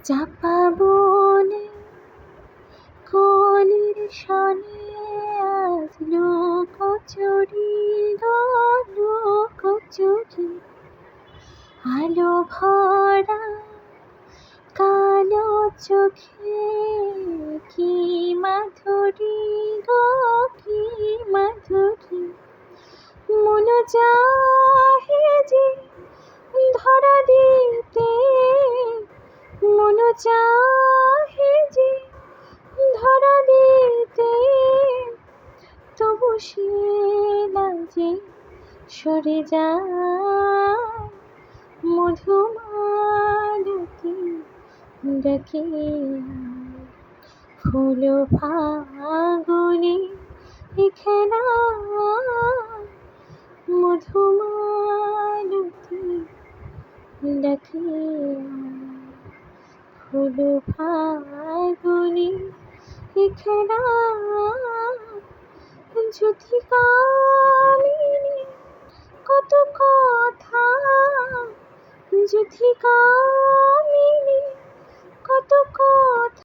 চাপা বনে কলির শনে আজ লুকোচুরি গো লুকোচুরি, আলো ভরা কালো চোখে কি মাধুরী গো কি মাধুরী, মন চাহে যে ধরা দিতে, মন চাহে যে ধরা দিতে, তবু সে লাজে সরে যায়। মধুমালতী ডাকে ফুল ফাগুনে খেলায়, মধুমালতী ডাকে ফুল ফাগুনে খেলায়। যুথিকামিনী কত কথা, যুথিকা